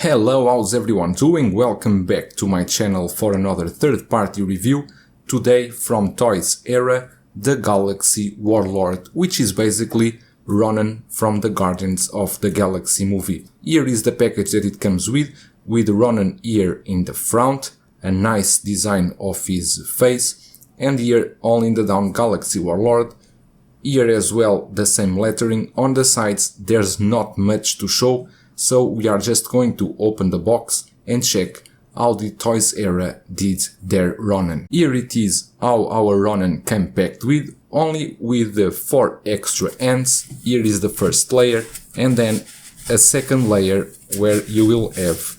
Hello, how's everyone doing? Welcome back to my channel for another third-party review. Today from Toys Era, the Galaxy Warlord, which is basically Ronan from the Guardians of the Galaxy movie. Here is the package that it comes with Ronan here in the front, a nice design of his face, and here all in the down Galaxy Warlord. Here as well the same lettering. On the sides there's not much to show, so we are just going to open the box and check how the Toys Era did their Ronan. Here it is how our Ronan came packed with, only with the 4 extra ends. Here is the first layer and then a second layer where you will have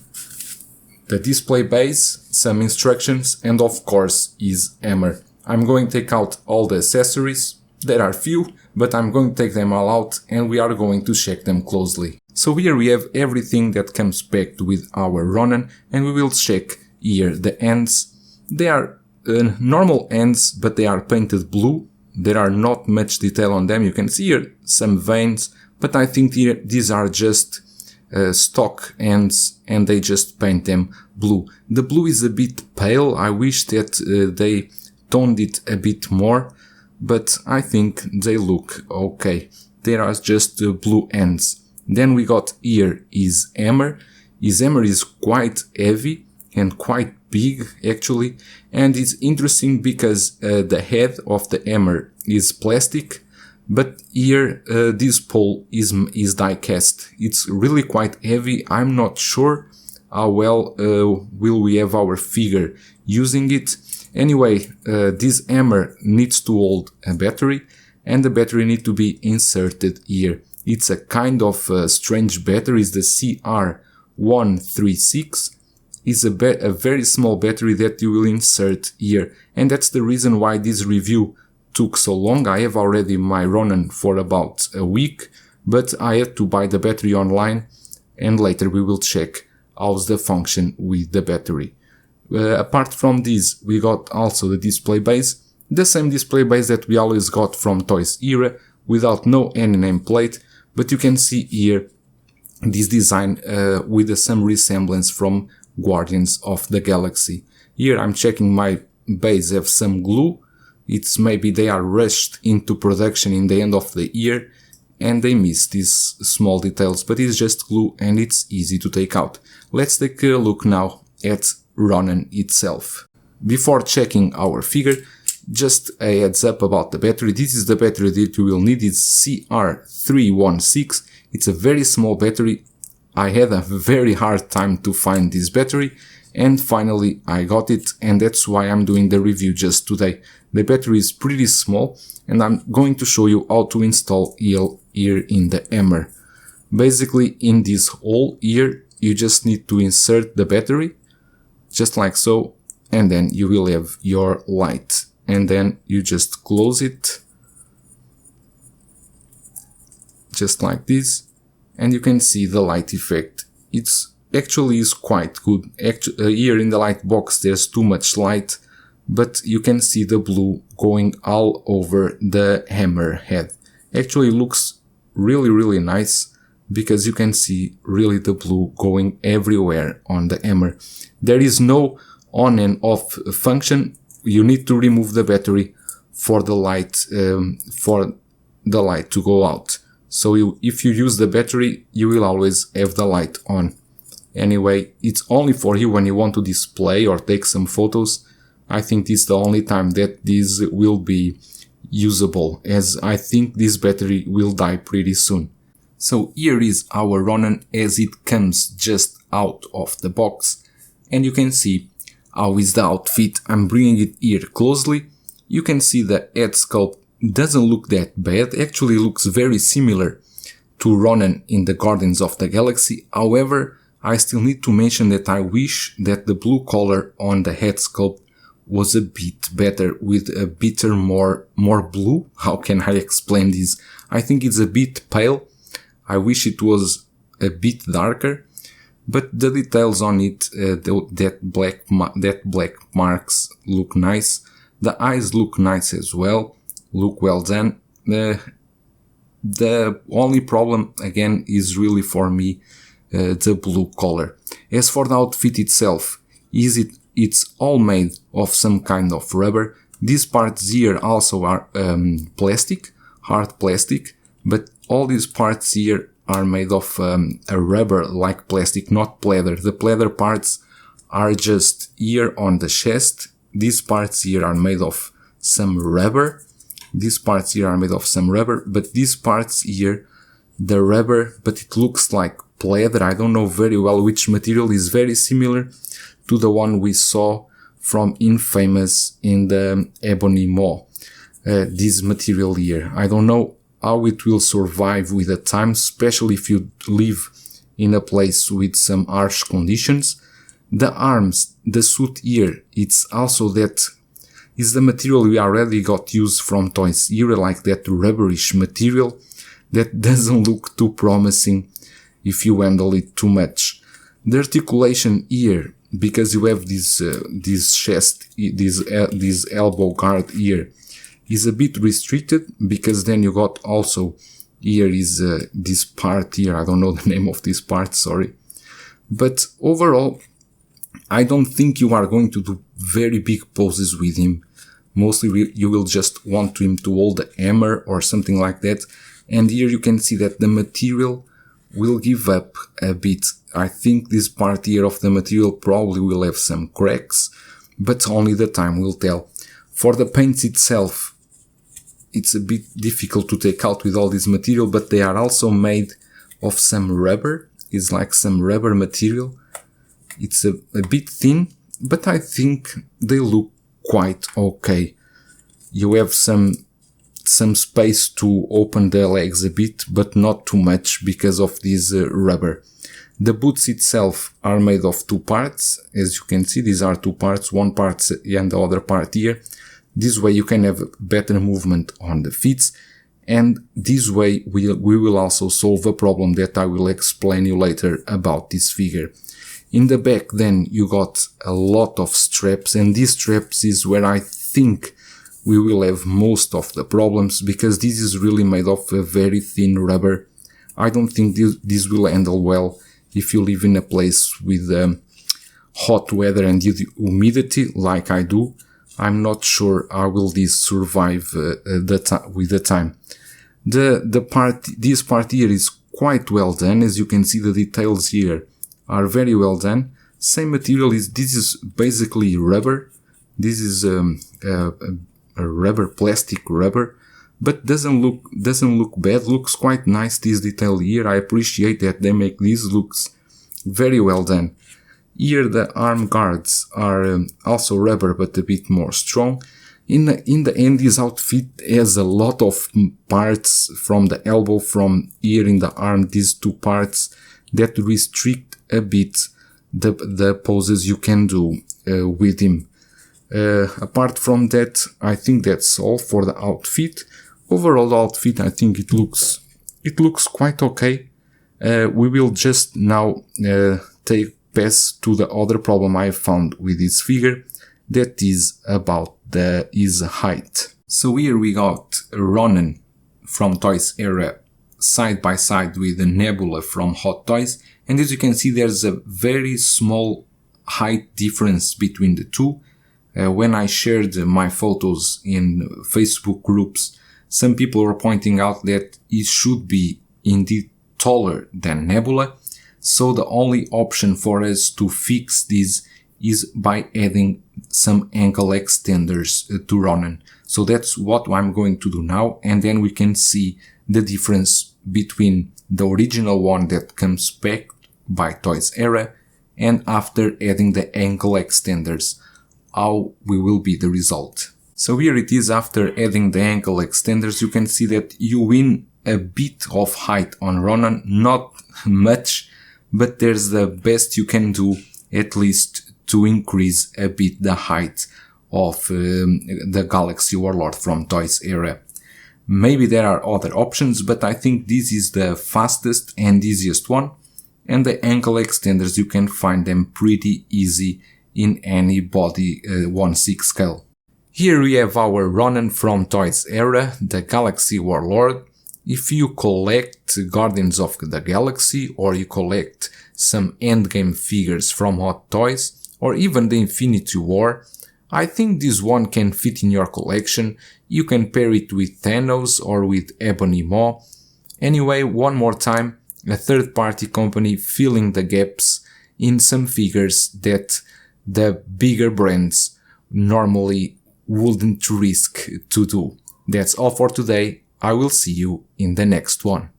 the display base, some instructions and of course his hammer. I'm going to take out all the accessories. There are few, but I'm going to take them all out and we are going to check them closely. So here we have everything that comes packed with our Ronan, and we will check here the ends. They are normal ends, but they are painted blue. There are not much detail on them. You can see here some veins, but I think these are just stock ends and they just paint them blue. The blue is a bit pale. I wish that they toned it a bit more, but I think they look okay. There are just blue ends. Then we got here his hammer. His hammer is quite heavy and quite big actually, and it's interesting because the head of the hammer is plastic, but here this pole is die cast. It's really quite heavy. I'm not sure how well will we have our figure using it. Anyway, this hammer needs to hold a battery, and the battery needs to be inserted here. It's a kind of strange battery. It's the CR136. It's a very small battery that you will insert here, and that's the reason why this review took so long. I have already my Ronan for about a week, but I had to buy the battery online, and later we will check how's the function with the battery. Apart from this, we got also the display base, the same display base that we always got from Toys Era, without no any nameplate, but you can see here this design with some resemblance from Guardians of the Galaxy. Here I'm checking my base have some glue. It's maybe they are rushed into production in the end of the year and they miss these small details, but it's just glue and it's easy to take out. Let's take a look now at Ronan itself. Before checking our figure, just a heads up about the battery. This is the battery that you will need. It's CR316. It's a very small battery. I had a very hard time to find this battery and finally I got it, and that's why I'm doing the review just today. The battery is pretty small and I'm going to show you how to install here in the hammer. Basically in this hole here you just need to insert the battery just like so, and then you will have your light. And then you just close it just like this, and you can see the light effect. It's actually is quite good. Here in the light box there's too much light, but you can see the blue going all over the hammer head. Actually looks really nice because you can see really the blue going everywhere on the hammer. There is no on and off function. You need to remove the battery for the light to go out. So if you use the battery, you will always have the light on. Anyway, it's only for you when you want to display or take some photos. I think this is the only time that this will be usable, as I think this battery will die pretty soon. So here is our Ronan as it comes just out of the box, and you can see how is the outfit. I'm bringing it here closely. You can see the head sculpt doesn't look that bad. Actually looks very similar to Ronan in the Guardians of the Galaxy. However, I still need to mention that I wish that the blue color on the head sculpt was a bit better, with a bit more blue. How can I explain this? I think it's a bit pale. I wish it was a bit darker. But the details on it, that black marks look nice. The eyes look nice as well, look well done. The only problem again is really for me the blue color. As for the outfit itself, it's all made of some kind of rubber. These parts here also are plastic, hard plastic, but all these parts here are made of a rubber like plastic, not pleather. The pleather parts are just here on the chest. These parts here are made of some rubber. These parts here are made of some rubber, but these parts here, the rubber, but it looks like pleather. I don't know very well which material. Is very similar to the one we saw from Infamous in the Ebony Maw. This material here, I don't know how it will survive with the time, especially if you live in a place with some harsh conditions. The arms, the suit here, it's also that is the material we already got used from Toys Era, like that rubberish material that doesn't look too promising if you handle it too much. The articulation here, because you have this chest, this elbow guard here, is a bit restricted, because then you got also here is this part here. I don't know the name of this part, sorry. But overall, I don't think you are going to do very big poses with him. Mostly you will just want him to hold the hammer or something like that. And here you can see that the material will give up a bit. I think this part here of the material probably will have some cracks, but only the time will tell. For the paints itself, it's a bit difficult to take out with all this material, but they are also made of some rubber. It's like some rubber material. It's a bit thin, but I think they look quite okay. You have some space to open the legs a bit, but not too much because of this rubber. The boots itself are made of two parts. As you can see, these are two parts, one part and the other part here. This way you can have better movement on the feet, and this way we will also solve a problem that I will explain you later about this figure. In the back then you got a lot of straps, and these straps is where I think we will have most of the problems, because this is really made of a very thin rubber. I don't think this will handle well if you live in a place with hot weather and humidity like I do. I'm not sure how will this survive with the time. This part here is quite well done. As you can see, the details here are very well done. Same material this is basically rubber. This is a rubber, plastic rubber, but doesn't look bad. Looks quite nice, this detail here. I appreciate that they make these looks very well done. Here the arm guards are also rubber, but a bit more strong. In the end, this outfit has a lot of parts from the elbow, from here in the arm, these two parts that restrict a bit the poses you can do with him. Apart from that, I think that's all for the outfit. Overall, the outfit, I think it looks quite okay. We will just now pass to the other problem I found with this figure, that is about his height. So here we got Ronan from Toys Era side by side with the Nebula from Hot Toys, and as you can see, there's a very small height difference between the two. When I shared my photos in Facebook groups, some people were pointing out that it should be indeed taller than Nebula. So the only option for us to fix this is by adding some ankle extenders to Ronan. So that's what I'm going to do now, and then we can see the difference between the original one that comes packed by Toys Era and after adding the ankle extenders, how will be the result. So here it is after adding the ankle extenders. You can see that you win a bit of height on Ronan, not much, but there's the best you can do, at least to increase a bit the height of the Galaxy Warlord from Toys Era. Maybe there are other options, but I think this is the fastest and easiest one. And the ankle extenders, you can find them pretty easy in any body 1/6 scale. Here we have our Ronan from Toys Era, the Galaxy Warlord. If you collect Guardians of the Galaxy, or you collect some endgame figures from Hot Toys, or even the Infinity War, I think this one can fit in your collection. You can pair it with Thanos or with Ebony Maw. Anyway, one more time, a third-party company filling the gaps in some figures that the bigger brands normally wouldn't risk to do. That's all for today. I will see you in the next one.